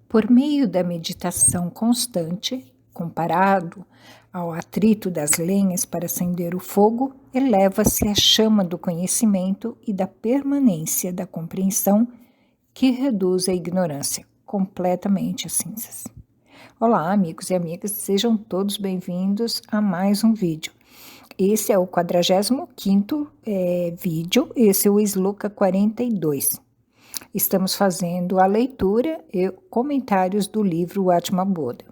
Por meio da meditação constante, comparado ao atrito das lenhas para acender o fogo, eleva-se a chama do conhecimento e da permanência da compreensão que reduz a ignorância completamente às cinzas. Olá, amigos e amigas, sejam todos bem-vindos a mais um vídeo. Esse é o 45º vídeo, esse é o Sloka 42. Estamos fazendo a leitura e comentários do livro Atma Bodha.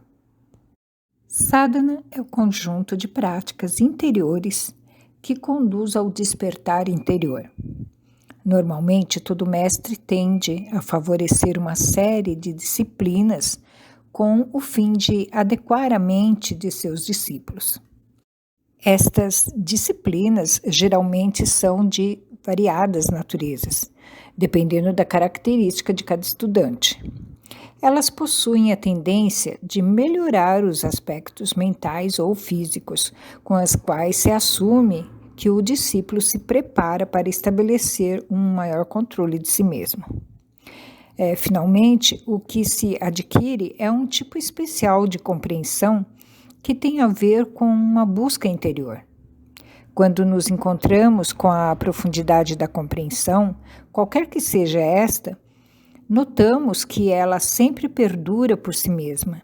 Sadhana é o conjunto de práticas interiores que conduz ao despertar interior. Normalmente, todo mestre tende a favorecer uma série de disciplinas com o fim de adequar a mente de seus discípulos. Estas disciplinas geralmente são de variadas naturezas, dependendo da característica de cada estudante. Elas possuem a tendência de melhorar os aspectos mentais ou físicos, com as quais se assume que o discípulo se prepara para estabelecer um maior controle de si mesmo. Finalmente, o que se adquire é um tipo especial de compreensão que tem a ver com uma busca interior. Quando nos encontramos com a profundidade da compreensão, qualquer que seja esta, notamos que ela sempre perdura por si mesma.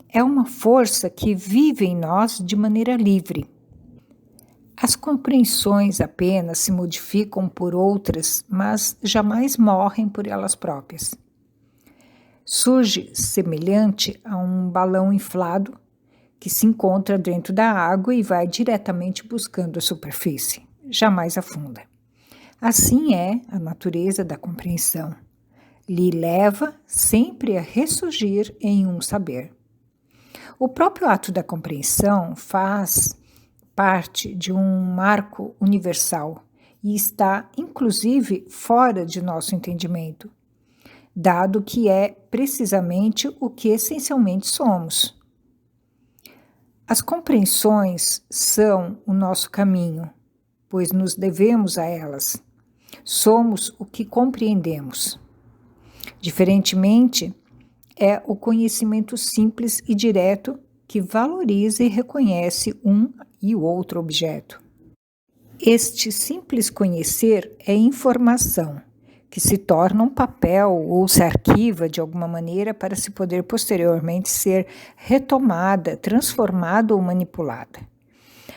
É uma força que vive em nós de maneira livre. As compreensões apenas se modificam por outras, mas jamais morrem por elas próprias. Surge semelhante a um balão inflado que se encontra dentro da água e vai diretamente buscando a superfície, jamais afunda. Assim é a natureza da compreensão. Lhe leva sempre a ressurgir em um saber. O próprio ato da compreensão faz parte de um marco universal e está, inclusive, fora de nosso entendimento, dado que é precisamente o que essencialmente somos. As compreensões são o nosso caminho, pois nos devemos a elas. Somos o que compreendemos. Diferentemente, é o conhecimento simples e direto que valoriza e reconhece um e o outro objeto. Este simples conhecer é informação, que se torna um papel ou se arquiva de alguma maneira para se poder posteriormente ser retomada, transformada ou manipulada.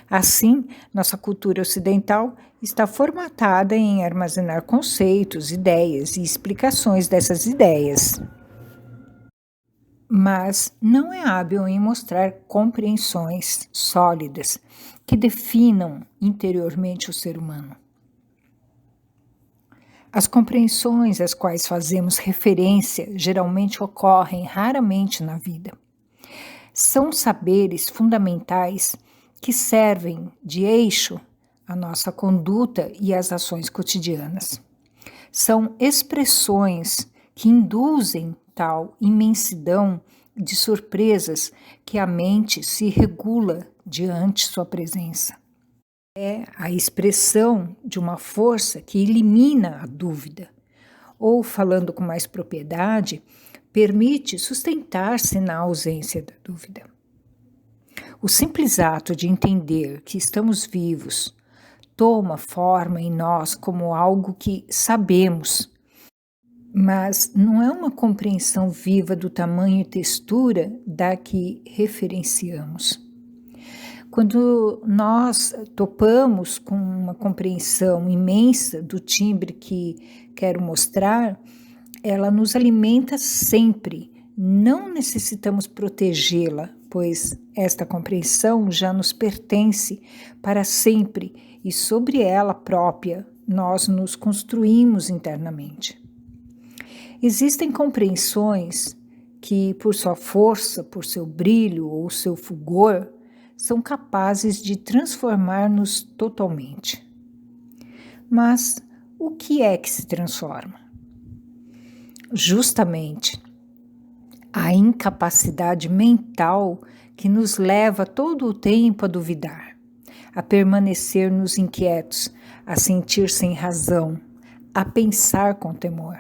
Assim, nossa cultura ocidental está formatada em armazenar conceitos, ideias e explicações dessas ideias, mas não é hábil em mostrar compreensões sólidas que definam interiormente o ser humano. As compreensões às quais fazemos referência geralmente ocorrem raramente na vida. São saberes fundamentais que servem de eixo à nossa conduta e às ações cotidianas. São expressões que induzem tal imensidão de surpresas que a mente se regula diante sua presença. É a expressão de uma força que elimina a dúvida, ou, falando com mais propriedade, permite sustentar-se na ausência da dúvida. O simples ato de entender que estamos vivos toma forma em nós como algo que sabemos, mas não é uma compreensão viva do tamanho e textura da que referenciamos. Quando nós topamos com uma compreensão imensa do timbre que quero mostrar, ela nos alimenta sempre. Não necessitamos protegê-la, pois esta compreensão já nos pertence para sempre e sobre ela própria nós nos construímos internamente. Existem compreensões que, por sua força, por seu brilho ou seu fulgor, são capazes de transformar-nos totalmente. Mas o que é que se transforma? Justamente a incapacidade mental que nos leva todo o tempo a duvidar, a permanecer-nos inquietos, a sentir sem razão, a pensar com temor.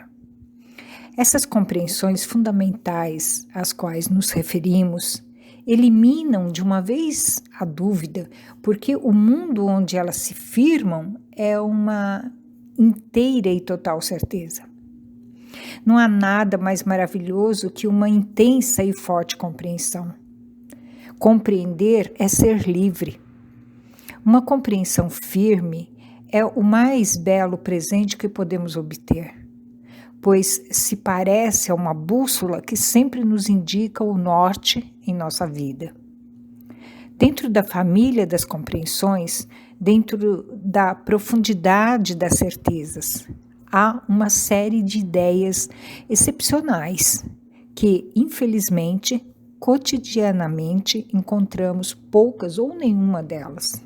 Essas compreensões fundamentais às quais nos referimos eliminam de uma vez a dúvida, porque o mundo onde elas se firmam é uma inteira e total certeza. Não há nada mais maravilhoso que uma intensa e forte compreensão. Compreender é ser livre. Uma compreensão firme é o mais belo presente que podemos obter, pois se parece a uma bússola que sempre nos indica o norte em nossa vida. Dentro da família das compreensões, dentro da profundidade das certezas, há uma série de ideias excepcionais que, infelizmente, cotidianamente encontramos poucas ou nenhuma delas.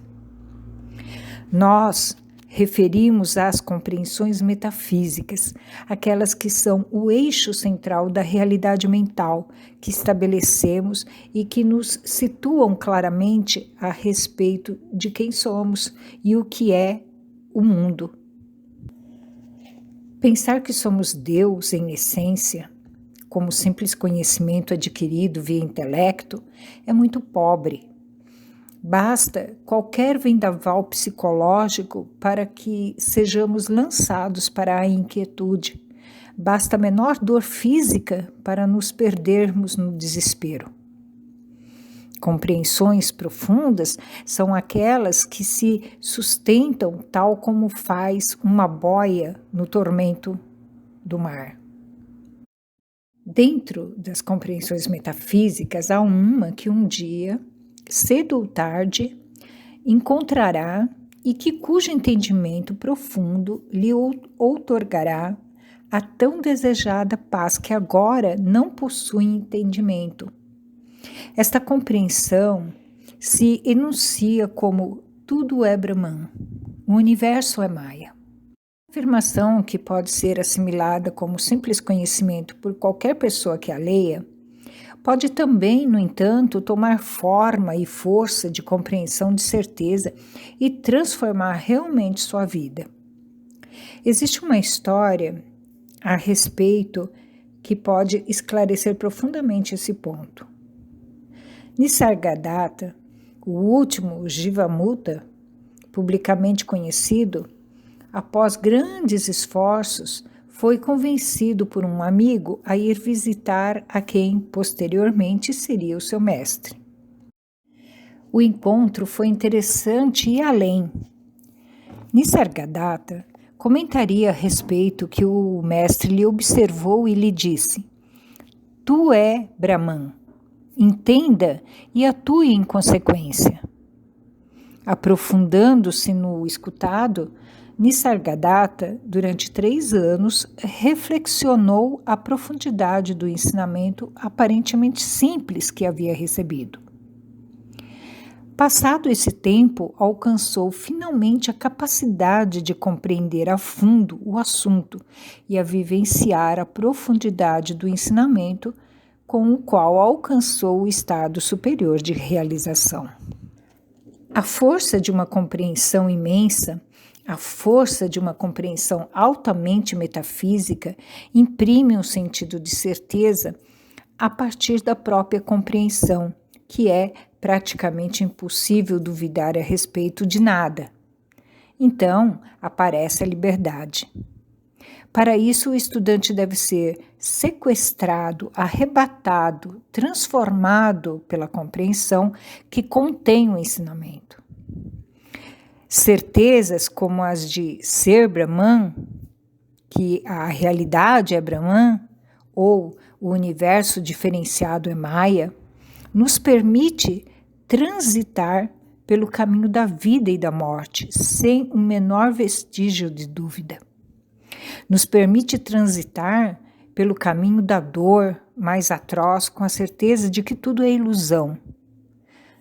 Nós referimos às compreensões metafísicas, aquelas que são o eixo central da realidade mental que estabelecemos e que nos situam claramente a respeito de quem somos e o que é o mundo. Pensar que somos Deus em essência, como simples conhecimento adquirido via intelecto, é muito pobre. Basta qualquer vendaval psicológico para que sejamos lançados para a inquietude. Basta a menor dor física para nos perdermos no desespero. Compreensões profundas são aquelas que se sustentam tal como faz uma boia no tormento do mar. Dentro das compreensões metafísicas, há uma que um dia, cedo ou tarde, encontrará e que cujo entendimento profundo lhe outorgará a tão desejada paz que agora não possui entendimento. Esta compreensão se enuncia como tudo é Brahman, o universo é Maya. Afirmação que pode ser assimilada como simples conhecimento por qualquer pessoa que a leia, pode também, no entanto, tomar forma e força de compreensão de certeza e transformar realmente sua vida. Existe uma história a respeito que pode esclarecer profundamente esse ponto. Nisargadatta, o último Jivamutta, publicamente conhecido, após grandes esforços, foi convencido por um amigo a ir visitar a quem posteriormente seria o seu mestre. O encontro foi interessante e além. Nisargadatta comentaria a respeito que o mestre lhe observou e lhe disse: "Tu é Brahman, entenda e atue em consequência." Aprofundando-se no escutado, Nisargadatta, durante 3 anos, reflexionou a profundidade do ensinamento aparentemente simples que havia recebido. Passado esse tempo, alcançou finalmente a capacidade de compreender a fundo o assunto e a vivenciar a profundidade do ensinamento com o qual alcançou o estado superior de realização. A força de uma compreensão imensa, a força de uma compreensão altamente metafísica imprime um sentido de certeza a partir da própria compreensão, que é praticamente impossível duvidar a respeito de nada. Então, aparece a liberdade. Para isso, o estudante deve ser sequestrado, arrebatado, transformado pela compreensão que contém o ensinamento. Certezas como as de ser Brahman, que a realidade é Brahman, ou o universo diferenciado é Maya, nos permite transitar pelo caminho da vida e da morte, sem o menor vestígio de dúvida. Nos permite transitar pelo caminho da dor mais atroz com a certeza de que tudo é ilusão.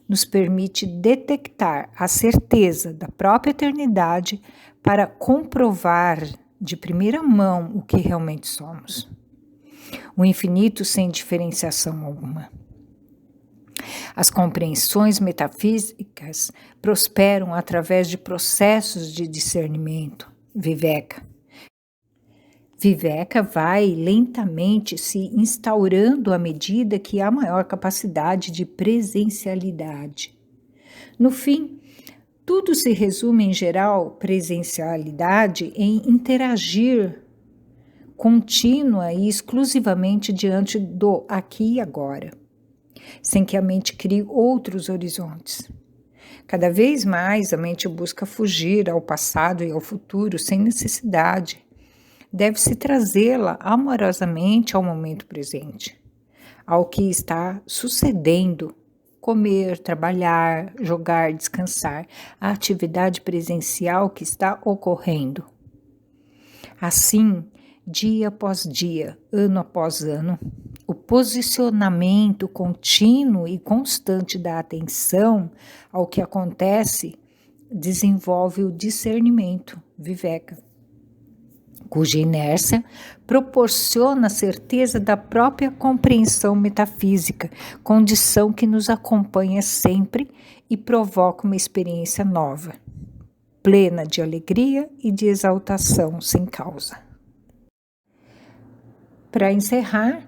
Nos permite detectar a certeza da própria eternidade para comprovar de primeira mão o que realmente somos. O infinito sem diferenciação alguma. As compreensões metafísicas prosperam através de processos de discernimento, viveka, Viveka vai lentamente se instaurando à medida que há maior capacidade de presencialidade. No fim, tudo se resume em geral, presencialidade, em interagir contínua e exclusivamente diante do aqui e agora, sem que a mente crie outros horizontes. Cada vez mais a mente busca fugir ao passado e ao futuro sem necessidade. Deve-se trazê-la amorosamente ao momento presente, ao que está sucedendo: comer, trabalhar, jogar, descansar, a atividade presencial que está ocorrendo. Assim, dia após dia, ano após ano, o posicionamento contínuo e constante da atenção ao que acontece desenvolve o discernimento, viveka, cuja inércia proporciona a certeza da própria compreensão metafísica, condição que nos acompanha sempre e provoca uma experiência nova, plena de alegria e de exaltação sem causa. Para encerrar,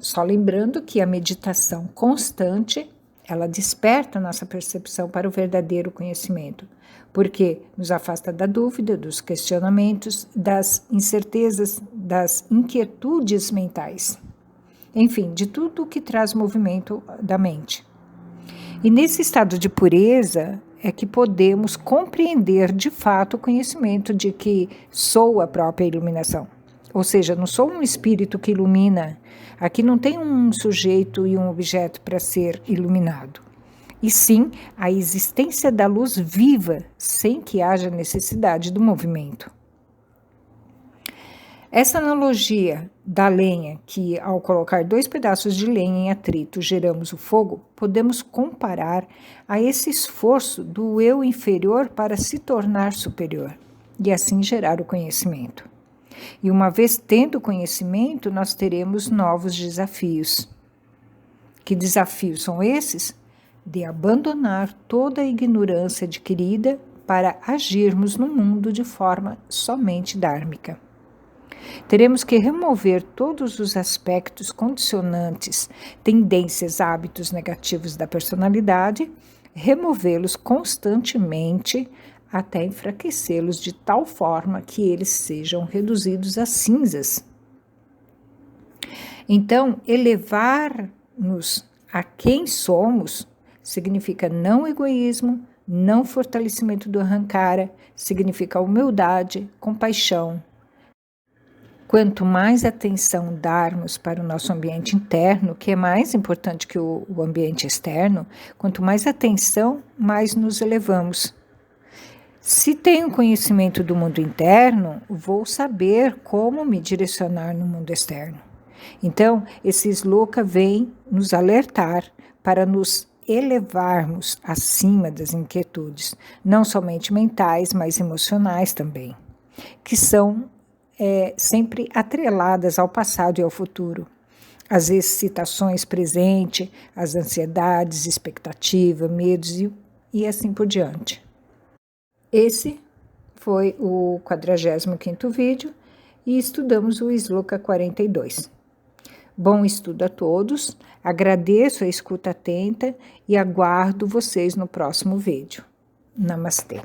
só lembrando que a meditação constante, ela desperta nossa percepção para o verdadeiro conhecimento, porque nos afasta da dúvida, dos questionamentos, das incertezas, das inquietudes mentais, enfim, de tudo que traz movimento da mente. E nesse estado de pureza é que podemos compreender de fato o conhecimento de que sou a própria iluminação. Ou seja, não sou um espírito que ilumina. Aqui não tem um sujeito e um objeto para ser iluminado. E sim a existência da luz viva, sem que haja necessidade do movimento. Essa analogia da lenha, que ao colocar 2 pedaços de lenha em atrito geramos o fogo, podemos comparar a esse esforço do eu inferior para se tornar superior e assim gerar o conhecimento. E uma vez tendo conhecimento, nós teremos novos desafios. Que desafios são esses? De abandonar toda a ignorância adquirida para agirmos no mundo de forma somente dármica. Teremos que remover todos os aspectos condicionantes, tendências, hábitos negativos da personalidade, removê-los constantemente até enfraquecê-los de tal forma que eles sejam reduzidos a cinzas. Então, elevar-nos a quem somos significa não egoísmo, não fortalecimento do ahankara, significa humildade, compaixão. Quanto mais atenção darmos para o nosso ambiente interno, que é mais importante que o ambiente externo, quanto mais atenção, mais nos elevamos. Se tenho conhecimento do mundo interno, vou saber como me direcionar no mundo externo. Então, esse sloka vem nos alertar para nos elevarmos acima das inquietudes, não somente mentais, mas emocionais também, que são sempre atreladas ao passado e ao futuro. As excitações presentes, as ansiedades, expectativa, medos e assim por diante. Esse foi o 45º vídeo e estudamos o Sloka 42. Bom estudo a todos, agradeço a escuta atenta e aguardo vocês no próximo vídeo. Namastê.